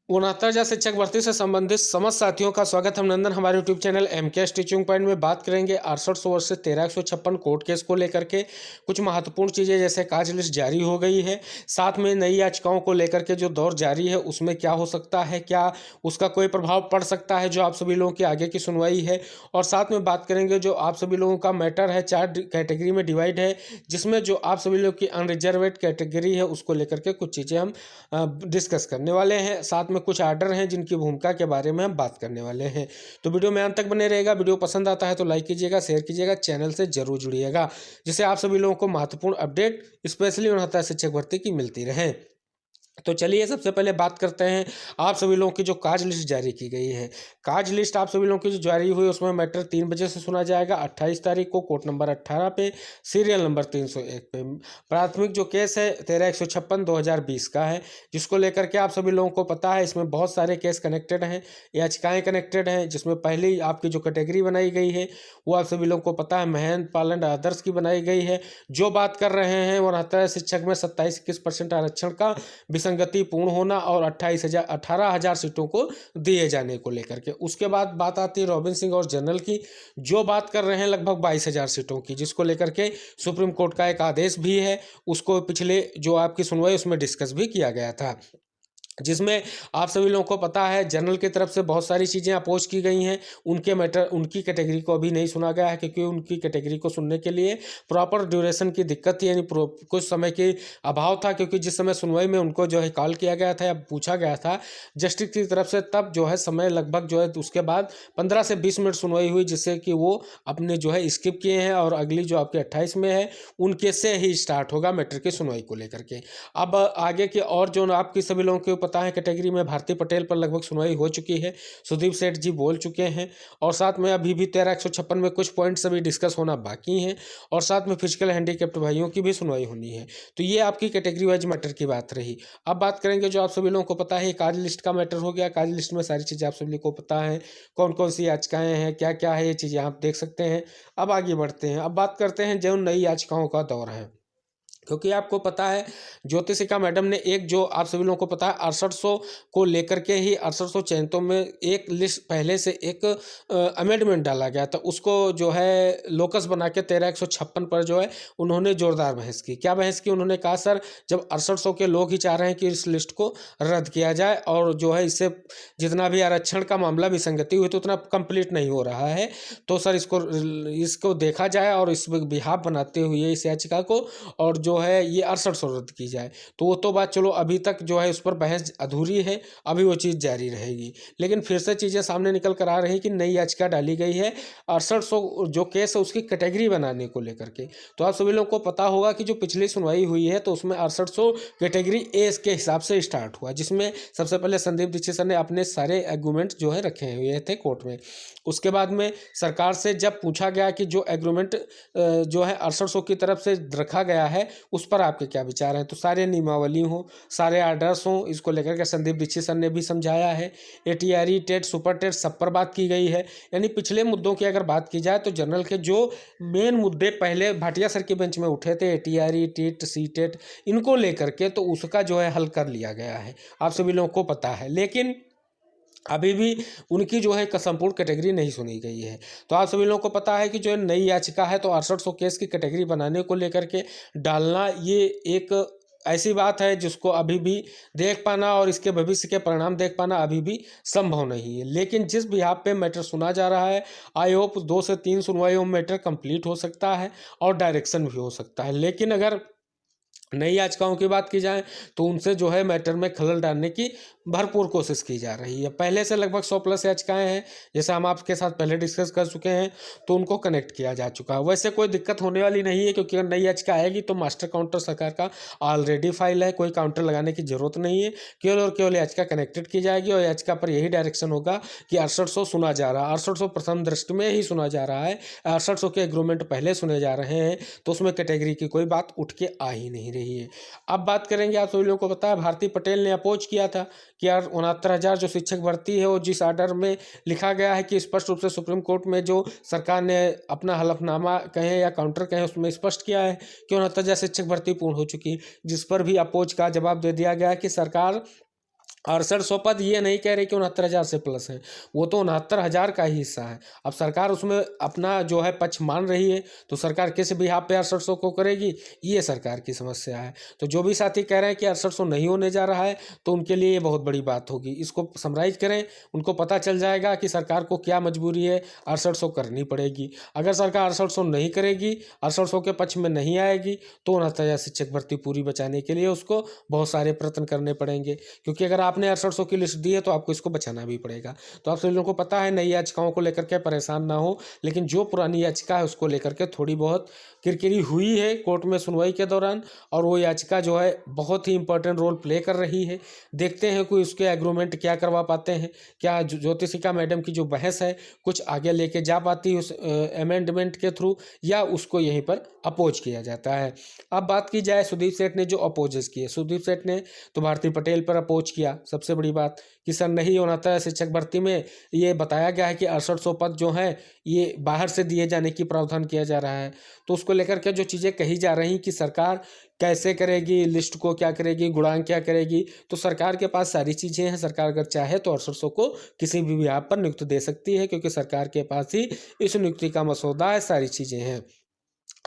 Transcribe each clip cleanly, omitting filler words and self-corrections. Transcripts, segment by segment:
69,000 शिक्षक भर्ती से संबंधित समस्त साथियों का स्वागत। हम नंदन हमारे YouTube channel MK teaching point में बात करेंगे 6800 वर्ष से 13,156 कोर्ट केस को लेकर के कुछ महत्वपूर्ण चीज़ें, जैसे काज लिस्ट जारी हो गई है, साथ में नई याचिकाओं को लेकर के जो दौर जारी है उसमें क्या हो सकता है, क्या उसका कोई प्रभाव पड़ सकता है जो आप सभी लोगों की आगे की सुनवाई है। और साथ में बात करेंगे जो आप सभी लोगों का मैटर है 4 कैटेगरी में डिवाइड है, जिसमें जो आप सभी लोग की अनरिजर्वेड कैटेगरी है उसको लेकर के कुछ चीज़ें हम डिस्कस करने वाले हैं। साथ में कुछ आर्डर हैं जिनकी भूमिका के बारे में हम बात करने वाले हैं। तो वीडियो में अंत तक बने रहेगा। वीडियो पसंद आता है तो लाइक कीजिएगा, शेयर कीजिएगा, चैनल से जरूर जुड़िएगा, जिससे आप सभी लोगों को महत्वपूर्ण अपडेट स्पेशली 69 शिक्षक भर्ती की मिलती रहे। तो चलिए सबसे पहले बात करते हैं आप सभी लोगों की जो काज लिस्ट जारी की गई है। काज लिस्ट आप सभी लोगों की जो जारी हुई उसमें मैटर 3 बजे से सुना जाएगा 28 तारीख को, कोर्ट नंबर 18 पे, सीरियल नंबर 301 पे। प्राथमिक जो केस है 13,156 2020 का है, जिसको लेकर के आप सभी लोगों को पता है इसमें बहुत सारे केस कनेक्टेड हैं, याचिकाएँ कनेक्टेड हैं। जिसमें पहली आपकी जो कैटेगरी बनाई गई है वो आप सभी लोगों को पता है महंत पालन आदर्श की बनाई गई है। जो बात कर रहे हैं 69 शिक्षक में 27-21% आरक्षण का विसंगति पूर्ण होना और 18,000 सीटों को दिए जाने को लेकर के। उसके बाद बात आती है रॉबिन सिंह और जनरल की, जो बात कर रहे हैं लगभग 22,000 सीटों की, जिसको लेकर के सुप्रीम कोर्ट का एक आदेश भी है। उसको पिछले जो आपकी सुनवाई उसमें डिस्कस भी किया गया था, जिसमें आप सभी लोगों को पता है जनरल की तरफ से बहुत सारी चीज़ें अपोज की गई हैं। उनके मैटर उनकी कैटेगरी को अभी नहीं सुना गया है, क्योंकि उनकी कैटेगरी को सुनने के लिए प्रॉपर ड्यूरेशन की दिक्कत थी, यानी कुछ समय के अभाव था। क्योंकि जिस समय सुनवाई में उनको जो है कॉल किया गया था या पूछा गया था जस्टिस की तरफ से, तब जो है समय लगभग जो है उसके बाद 15 से 20 मिनट सुनवाई हुई, जिससे कि वो अपने जो है स्किप किए हैं और अगली जो आपके 28 में है उनके से ही स्टार्ट होगा मैटर की सुनवाई को लेकर के। अब आगे की और जो आपकी सभी लोगों को पता है कैटेगरी में भारती पटेल पर लगभग सुनवाई हो चुकी है, सुदीप सेठ जी बोल चुके हैं, और साथ में अभी भी 13,156 में कुछ पॉइंट्स अभी डिस्कस होना बाकी हैं, और साथ में फिजिकल हैंडीकैप्ड भाइयों की भी सुनवाई होनी है। तो ये आपकी कैटेगरी वाइज मैटर की बात रही। अब बात करेंगे जो आप सभी लोगों को पता है काज लिस्ट का मैटर हो गया। काज लिस्ट में सारी चीज़ें आप सभी को पता है, कौन कौन सी याचिकाएँ हैं, क्या क्या है, ये चीज़ें आप देख सकते हैं। अब आगे बढ़ते हैं, अब बात करते हैं जो नई याचिकाओं का दौर है। क्योंकि आपको पता है ज्योतिषिका मैडम ने एक जो आप सभी लोगों को पता है 6800 को लेकर के ही 6800 चयनितों में एक लिस्ट पहले से एक अमेंडमेंट डाला गया था, उसको जो है लोकस बना के 13,156 पर जो है उन्होंने जोरदार बहस की। क्या बहस की? उन्होंने कहा सर जब 6800 के लोग ही चाह रहे हैं कि इस लिस्ट को रद्द किया जाए और जो है इससे जितना भी आरक्षण का मामला विसंगति हुई तो उतना कंप्लीट नहीं हो रहा है, तो सर इसको देखा जाए और इस बिहाफ बनाते हुए इस याचिका को और जो है ये 6800 रद्द की जाए। तो वो तो बात चलो अभी तक जो है उस पर बहस अधूरी है, अभी वो चीज़ जारी रहेगी। लेकिन फिर से चीज़ें सामने निकल कर आ रही कि नई याचिका डाली गई है 6800 जो केस है उसकी कैटेगरी बनाने को लेकर के। तो आप सभी लोगों को पता होगा कि जो पिछली सुनवाई हुई है तो उसमें 6800 कैटेगरी ए के हिसाब से स्टार्ट हुआ, जिसमें सबसे पहले संदीप दीक्षित सर ने अपने सारे एग्रीमेंट जो है रखे हुए थे कोर्ट में। उसके बाद में सरकार से जब पूछा गया कि जो एग्रीमेंट जो है 6800 की तरफ से रखा गया है उस पर आपके क्या विचार हैं, तो सारे नियमावली हों, सारे आर्डर्स हों, इसको लेकर के संदीप दीक्षित सर ने भी समझाया है। एटीआरई टेट सुपर टेट सब पर बात की गई है। यानी पिछले मुद्दों की अगर बात की जाए तो जनरल के जो मेन मुद्दे पहले भाटिया सर के बेंच में उठे थे एटीआरई टेट सी टेट इनको लेकर के, तो उसका जो है हल कर लिया गया है, आप सभी लोगों को पता है। लेकिन अभी भी उनकी जो है संपूर्ण कैटेगरी नहीं सुनी गई है। तो आप सभी लोगों को पता है कि जो नई याचिका है तो 6800 केस की कैटेगरी बनाने को लेकर के डालना ये एक ऐसी बात है जिसको अभी भी देख पाना और इसके भविष्य के परिणाम देख पाना अभी भी संभव नहीं है। लेकिन जिस बिहाफ पे मैटर सुना जा रहा है आई होप 2 से 3 सुनवाइयों में मैटर कंप्लीट हो सकता है और डायरेक्शन भी हो सकता है। लेकिन अगर नई याचिकाओं की बात की जाए तो उनसे जो है मैटर में खलल डालने की भरपूर कोशिश की जा रही है। पहले से लगभग 100+ याचिकाएं हैं, जैसे हम आपके साथ पहले डिस्कस कर चुके हैं, तो उनको कनेक्ट किया जा चुका है। वैसे कोई दिक्कत होने वाली नहीं है, क्योंकि अगर नई याचिका आएगी तो मास्टर काउंटर सरकार का ऑलरेडी फाइल है, कोई काउंटर लगाने की जरूरत नहीं है। केवल और केवल याचिका कनेक्टेड की जाएगी और याचिका पर यही डायरेक्शन होगा कि 6800 सुना जा रहा है। 6800 प्रथम दृष्टि में ही सुना जा रहा है, 6800 के एग्रीमेंट पहले सुने जा रहे हैं, तो उसमें कैटेगरी की कोई बात उठ के आ ही नहीं रही है। अब बात करेंगे, आप सभी लोगों को पता है भारती पटेल ने अपोज किया था कि यार 69,000 जो शिक्षक भर्ती है वो जिस आर्डर में लिखा गया है कि स्पष्ट रूप से सुप्रीम कोर्ट में जो सरकार ने अपना हलफनामा कहें या काउंटर कहें उसमें स्पष्ट किया है कि 69,000 शिक्षक भर्ती पूर्ण हो चुकी, जिस पर भी अपोज का जवाब दे दिया गया कि सरकार 6800 पद ये नहीं कह रहे कि 69,000 से प्लस है, वो तो 69,000 का ही हिस्सा है। अब सरकार उसमें अपना जो है पक्ष मान रही है, तो सरकार किस बिहाफ पे 6800 को करेगी, ये सरकार की समस्या है। तो जो भी साथी कह रहे हैं कि 6800 नहीं होने जा रहा है, तो उनके लिए ये बहुत बड़ी बात होगी। इसको समराइज करें, उनको पता चल जाएगा कि सरकार को क्या मजबूरी है, 6800 करनी पड़ेगी। अगर सरकार 6800 नहीं करेगी, 6800 के पक्ष में नहीं आएगी, तो 69,000 शिक्षक भर्ती पूरी बचाने के लिए उसको बहुत सारे प्रयत्न करने पड़ेंगे, क्योंकि अगर आपने 6800 की लिस्ट दी है तो आपको इसको बचाना भी पड़ेगा। तो आप सभी लोगों को पता है, नई याचिकाओं को लेकर के परेशान ना हो, लेकिन जो पुरानी याचिका है उसको लेकर के थोड़ी बहुत किरकिरी हुई है कोर्ट में सुनवाई के दौरान, और वो याचिका जो है बहुत ही इंपॉर्टेंट रोल प्ले कर रही है। देखते हैं कोई उसके एग्रीमेंट क्या करवा पाते हैं, क्या ज्योतिषिका मैडम की जो बहस है कुछ आगे लेके जा पाती है उस अमेंडमेंट के थ्रू, या उसको यहीं पर अपोज किया जाता है। अब बात की जाए सुदीप सेठ ने जो अपोजेस किए, सुदीप सेठ ने तो भारती पटेल पर अपोज किया। सबसे बड़ी बात कि सर नहीं होना था शिक्षक भर्ती में, ये बताया गया है कि 6800 पद जो हैं ये बाहर से दिए जाने की प्रावधान किया जा रहा है। तो उसको लेकर के जो चीज़ें कही जा रही कि सरकार कैसे करेगी, लिस्ट को क्या करेगी, गुणांक क्या करेगी, तो सरकार के पास सारी चीज़ें हैं। सरकार अगर चाहे तो 6800 को किसी भी बिहाफ पर नियुक्त दे सकती है, क्योंकि सरकार के पास ही इस नियुक्ति का मसौदा है, सारी चीज़ें हैं।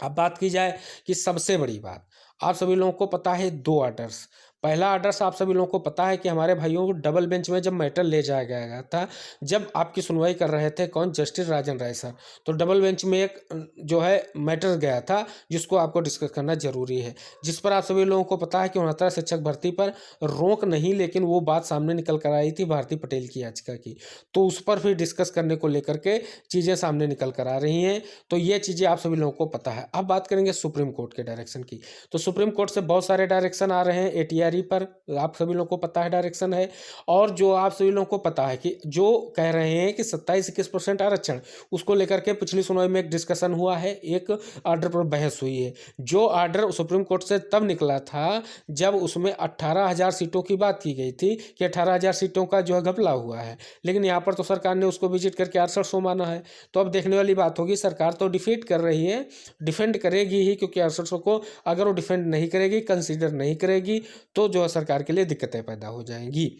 अब बात की जाए कि सबसे बड़ी बात, आप सभी लोगों को पता है 2 आर्डर्स। पहला आर्डर्स आप सभी लोगों को पता है कि हमारे भाइयों को डबल बेंच में जब मैटर ले जाया गया था, जब आपकी सुनवाई कर रहे थे कौन, जस्टिस राजन राय सर, तो डबल बेंच में एक जो है मैटर गया था जिसको आपको डिस्कस करना जरूरी है, जिस पर आप सभी लोगों को पता है कि 69 शिक्षक भर्ती पर रोक नहीं, लेकिन वो बात सामने निकल कर आई थी भारती पटेल की याचिका की, तो उस पर फिर डिस्कस करने को लेकर के चीज़ें सामने निकल कर आ रही हैं। तो ये चीज़ें आप सभी लोगों को पता है। अब बात करेंगे सुप्रीम कोर्ट के डायरेक्शन की, तो सुप्रीम कोर्ट से बहुत सारे डायरेक्शन आ रहे हैं। एटीआरई पर आप सभी लोगों को पता है डायरेक्शन है, और जो आप सभी लोगों को पता है कि जो कह रहे हैं कि 27-21% आरक्षण, उसको लेकर के पिछली सुनवाई में एक डिस्कशन हुआ है, एक आर्डर पर बहस हुई है। जो आर्डर सुप्रीम कोर्ट से तब निकला था जब उसमें 18,000 सीटों की बात की गई थी कि 18,000 सीटों का जो है घपला हुआ है, लेकिन यहाँ पर तो सरकार ने उसको विजिट करके 6800 माना है। तो अब देखने वाली बात होगी, सरकार तो डिफीट कर रही है, डिफेंड करेगी ही, क्योंकि 6800 को अगर वो डिफेंड नहीं करेगी, कंसीडर नहीं करेगी, तो जो है सरकार के लिए दिक्कतें पैदा हो जाएंगी।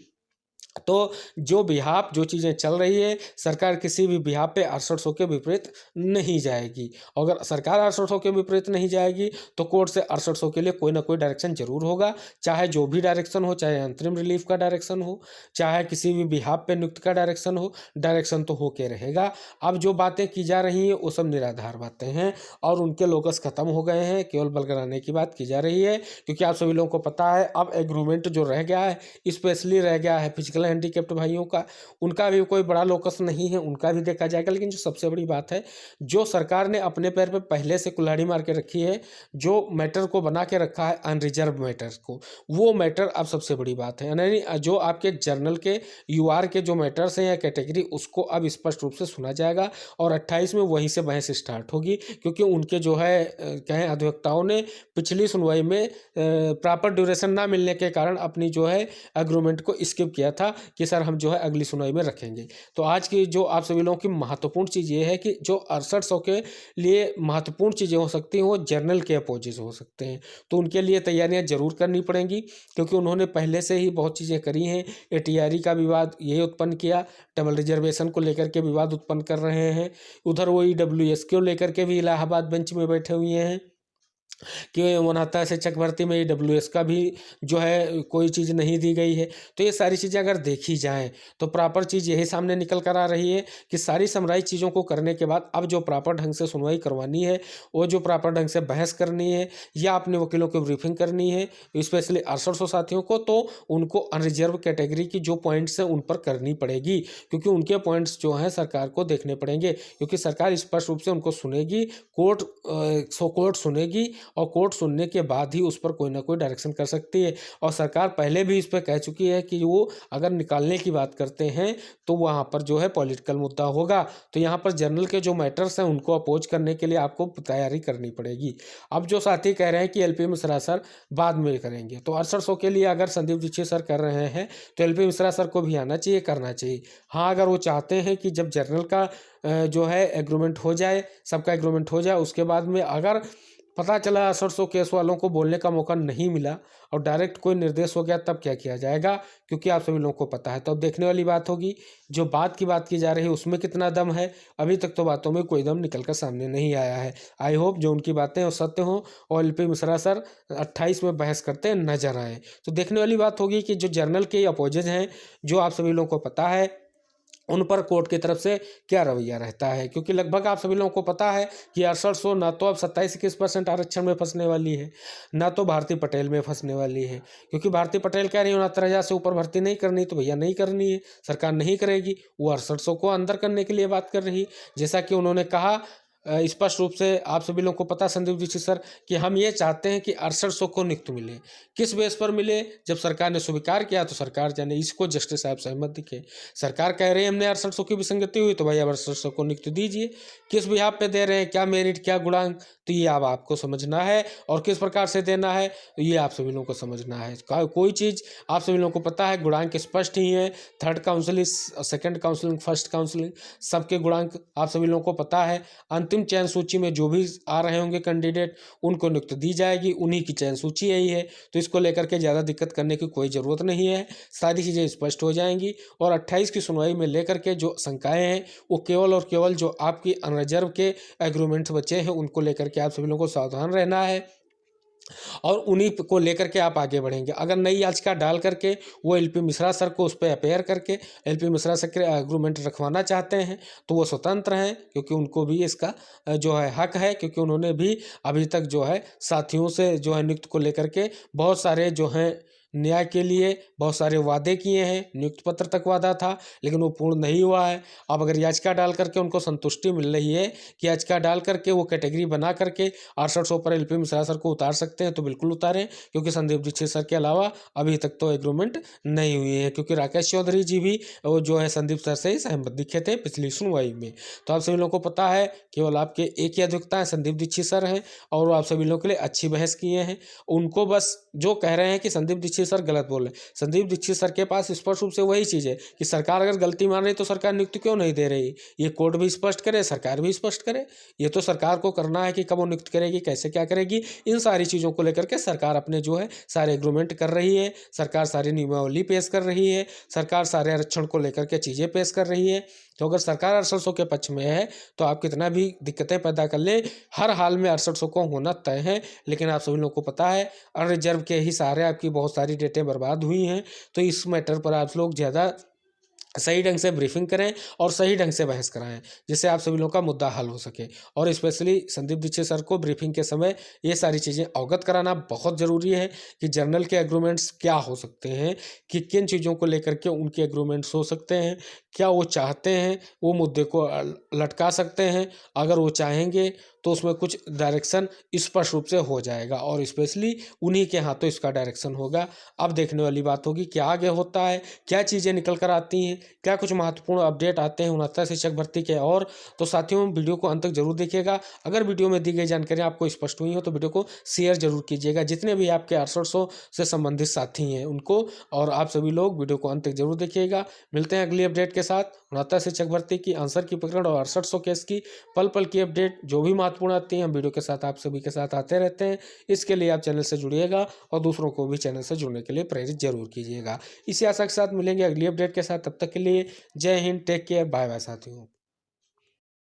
तो जो बिहाफ, जो चीज़ें चल रही है, सरकार किसी भी बिहाफ पे 6800 के विपरीत नहीं जाएगी। अगर सरकार 6800 के विपरीत नहीं जाएगी तो कोर्ट से 6800 के लिए कोई ना कोई डायरेक्शन जरूर होगा, चाहे जो भी डायरेक्शन हो, चाहे अंतरिम रिलीफ का डायरेक्शन हो, चाहे किसी भी बिहाफ पे नियुक्त का डायरेक्शन हो, डायरेक्शन तो होके रहेगा। अब जो बातें की जा रही हैं वो सब निराधार बातें हैं, और उनके लोकस खत्म हो गए हैं, केवल बलगराने की बात की जा रही है। क्योंकि आप सभी लोगों को पता है अब एग्रीमेंट जो रह गया है, स्पेशली रह गया है फिजिकल हैंडीकैप्ड भाइयों का, उनका भी कोई बड़ा लोकस नहीं है, उनका भी देखा जाएगा। लेकिन जो सबसे बड़ी बात है, जो सरकार ने अपने पैर पे पहले से कुल्हाड़ी मार के रखी है, जो मैटर को बना के रखा है अनरिजर्व मैटर को, वो मैटर अब सबसे बड़ी बात है। यानी जो आपके जर्नल के यूआर के जो मैटर्स हैं या कैटेगरी, उसको अब स्पष्ट रूप से सुना जाएगा, और 28 में वहीं से बहस स्टार्ट होगी। क्योंकि उनके जो है कहें अधिवक्ताओं ने पिछली सुनवाई में प्रॉपर ड्यूरेशन ना मिलने के कारण अपनी जो है एग्रीमेंट को स्किप किया था कि सर हम जो है अगली सुनवाई में रखेंगे। तो आज की जो आप सभी लोगों की महत्वपूर्ण चीज़ ये है कि जो 6800 के लिए महत्वपूर्ण चीज़ें हो सकती हैं वो जर्नल के अपोजिट हो सकते हैं, तो उनके लिए तैयारियां जरूर करनी पड़ेंगी, क्योंकि उन्होंने पहले से ही बहुत चीज़ें करी हैं। एटीआरई का विवाद यही उत्पन्न किया, डबल रिजर्वेशन को लेकर के विवाद उत्पन्न कर रहे हैं, उधर वो ईडब्ल्यूएस को लेकर के भी इलाहाबाद बेंच में बैठे हुए हैं कि 69 शिक्षक भर्ती में ईडब्ल्यूएस का भी जो है कोई चीज़ नहीं दी गई है। तो ये सारी चीज़ें अगर देखी जाएँ तो प्रॉपर चीज़ यही सामने निकल कर आ रही है कि सारी समराइज चीज़ों को करने के बाद अब जो प्रॉपर ढंग से सुनवाई करवानी है, वो जो प्रॉपर ढंग से बहस करनी है या अपने वकीलों की ब्रीफिंग करनी है, स्पेशली 6800 साथियों को, तो उनको अनरिजर्व कैटेगरी की जो पॉइंट्स हैं उन पर करनी पड़ेगी, क्योंकि उनके पॉइंट्स जो हैं सरकार को देखने पड़ेंगे, क्योंकि सरकार स्पष्ट रूप से उनको सुनेगी, कोर्ट सुनेगी, और कोर्ट सुनने के बाद ही उस पर कोई ना कोई डायरेक्शन कर सकती है। और सरकार पहले भी इस पर कह चुकी है कि वो अगर निकालने की बात करते हैं तो वहाँ पर जो है पॉलिटिकल मुद्दा होगा। तो यहाँ पर जर्नल के जो मैटर्स हैं उनको अपोज करने के लिए आपको तैयारी करनी पड़ेगी। अब जो साथी कह रहे हैं कि एलपी मिश्रा सर बाद में करेंगे, तो 6800 के लिए अगर संदीप दीक्षित सर कर रहे हैं तो एलपी मिश्रा सर को भी आना चाहिए, करना चाहिए। हाँ, अगर वो चाहते हैं कि जब जर्नल का जो है एग्रीमेंट हो जाए, सबका एग्रीमेंट हो जाए, उसके बाद में अगर पता चला 6800 केस वालों को बोलने का मौका नहीं मिला और डायरेक्ट कोई निर्देश हो गया, तब क्या किया जाएगा? क्योंकि आप सभी लोगों को पता है। तो अब देखने वाली बात होगी, जो बात की जा रही है उसमें कितना दम है। अभी तक तो बातों में कोई दम निकल कर सामने नहीं आया है। आई होप जो उनकी बातें वो सत्य हों और एलपी मिश्रा सर 28 में बहस करते नजर आए। तो देखने वाली बात होगी कि जो जर्नल के अपोजिट हैं, जो आप सभी लोगों को पता है, उन पर कोर्ट की तरफ से क्या रवैया रहता है। क्योंकि लगभग आप सभी लोगों को पता है कि 6800 ना तो अब 27-21% आरक्षण में फंसने वाली है, ना तो भारती पटेल में फंसने वाली है। क्योंकि भारती पटेल कह रही है 69,000 से ऊपर भर्ती नहीं करनी, तो भैया नहीं करनी है, सरकार नहीं करेगी। वो 6800 को अंदर करने के लिए बात कर रही है। जैसा कि उन्होंने कहा स्पष्ट रूप से, आप सभी लोगों को पता संदीप दीक्षित सर, कि हम ये चाहते हैं कि 6800 को नियुक्त मिले। किस बेस पर मिले? जब सरकार ने स्वीकार किया तो सरकार जाने, इसको जस्टिस साहब सहमत दिखे। सरकार कह रहे हैं हमने 6800 की विसंगति हुई तो भाई अब 6800 को नियुक्त दीजिए। किस बिहाफ पे दे रहे हैं, क्या मेरिट, क्या गुणांक, तो ये अब आपको समझना है। और किस प्रकार से देना है ये आप सभी लोगों को समझना है। कोई चीज़ आप सभी लोगों को पता है, गुणांक स्पष्ट ही है। Third counselling, second counselling, first counselling, सबके गुणांक आप सभी लोगों को पता है। अंतिम चयन सूची में जो भी आ रहे होंगे कैंडिडेट, उनको नियुक्त दी जाएगी, उन्हीं की चयन सूची यही है। तो इसको लेकर के ज़्यादा दिक्कत करने की कोई ज़रूरत नहीं है, सारी चीज़ें स्पष्ट हो जाएंगी। और 28 की सुनवाई में लेकर के जो शंकाएं हैं, वो केवल और केवल जो आपकी अनरिजर्व के एग्रीमेंट्स बचे हैं, उनको लेकर के आप सभी लोगों को सावधान रहना है और उन्हीं को लेकर के आप आगे बढ़ेंगे। अगर नई याचिका डाल करके वो एलपी मिश्रा सर को उस पर अपेयर करके एलपी मिश्रा सर के एग्रीमेंट रखवाना चाहते हैं तो वो स्वतंत्र हैं, क्योंकि उनको भी इसका जो है हक है। क्योंकि उन्होंने भी अभी तक जो है साथियों से जो है नियुक्त को लेकर के बहुत सारे जो हैं न्याय के लिए बहुत सारे वादे किए हैं। नियुक्त पत्र तक वादा था, लेकिन वो पूर्ण नहीं हुआ है। अब अगर याचिका डाल करके उनको संतुष्टि मिल रही है कि याचिका डाल करके वो कैटेगरी बना करके 6800 पर एलपी मिश्रा सर को उतार सकते हैं, तो बिल्कुल उतारें। क्योंकि संदीप दीक्षित सर के अलावा अभी तक तो एग्रीमेंट नहीं हुई है। क्योंकि राकेश चौधरी जी भी वो जो है संदीप सर से ही सहमत दिखे थे पिछली सुनवाई में। तो आप सभी लोगों को पता है, केवल आपके एक ही अधिवक्ता हैं, संदीप दीक्षित सर हैं, और वो आप सभी लोगों के लिए अच्छी बहस किए हैं। उनको बस जो कह रहे हैं कि संदीप दीक्षित सर गलत बोल रहे, संदीप दीक्षित सर के पास स्पष्ट रूप से वही चीज़ है कि सरकार अगर गलती मान रही तो सरकार नियुक्ति क्यों नहीं दे रही। ये कोर्ट भी स्पष्ट करे, सरकार भी स्पष्ट करे। ये तो सरकार को करना है कि कब वो नियुक्त करेगी, कैसे क्या करेगी। इन सारी चीज़ों को लेकर के सरकार अपने जो है सारे एग्रीमेंट कर रही है, सरकार सारी नियमावली पेश कर रही है, सरकार सारे आरक्षण को लेकर के चीज़ें पेश कर रही है। तो अगर सरकार 6800 के पक्ष में है तो आप कितना भी दिक्कतें पैदा कर ले, हर हाल में 6800 को होना तय है। लेकिन आप सभी लोगों को पता है अनरिजर्व के ही सहारे आपकी बहुत सारी डेटें बर्बाद हुई हैं। तो इस मैटर पर आप लोग ज़्यादा सही ढंग से ब्रीफिंग करें और सही ढंग से बहस कराएं, जिससे आप सभी लोगों का मुद्दा हल हो सके। और स्पेशली संदीप दीक्षित सर को ब्रीफिंग के समय ये सारी चीज़ें अवगत कराना बहुत ज़रूरी है कि जर्नल के एग्रीमेंट्स क्या हो सकते हैं, कि किन चीज़ों को लेकर के उनके एग्रीमेंट्स हो सकते हैं, क्या वो चाहते हैं वो मुद्दे को लटका सकते हैं। अगर वो चाहेंगे तो उसमें कुछ डायरेक्शन स्पष्ट रूप से हो जाएगा और स्पेशली उन्हीं के हाथों इसका डायरेक्शन होगा। अब देखने वाली बात होगी क्या आगे होता है, क्या चीज़ें निकल कर आती हैं, क्या कुछ महत्वपूर्ण अपडेट आते हैं 69 शिक्षक भर्ती के। और तो साथियों वीडियो को अंत तक जरूर देखिएगा। अगर वीडियो में दी गई जानकारी आपको स्पष्ट हुई हो तो वीडियो को शेयर जरूर कीजिएगा, जितने भी आपके 6800 से संबंधित साथी हैं उनको। और आप सभी लोग वीडियो को अंत तक जरूर देखिएगा। मिलते हैं अगली अपडेट के साथ। 69 शिक्षक भर्ती की आंसर की पकड़ और 6800 केस की पल पल की अपडेट जो भी महत्वपूर्ण आती है हम वीडियो के साथ आप सभी के साथ आते रहते हैं। इसके लिए आप चैनल से जुड़िएगा और दूसरों को भी चैनल से जुड़ने के लिए प्रेरित जरूर कीजिएगा। इसी आशा के साथ मिलेंगे अगली अपडेट के साथ। तब तक के लिए जय हिंद, टेक केयर, बाय बाय साथियों।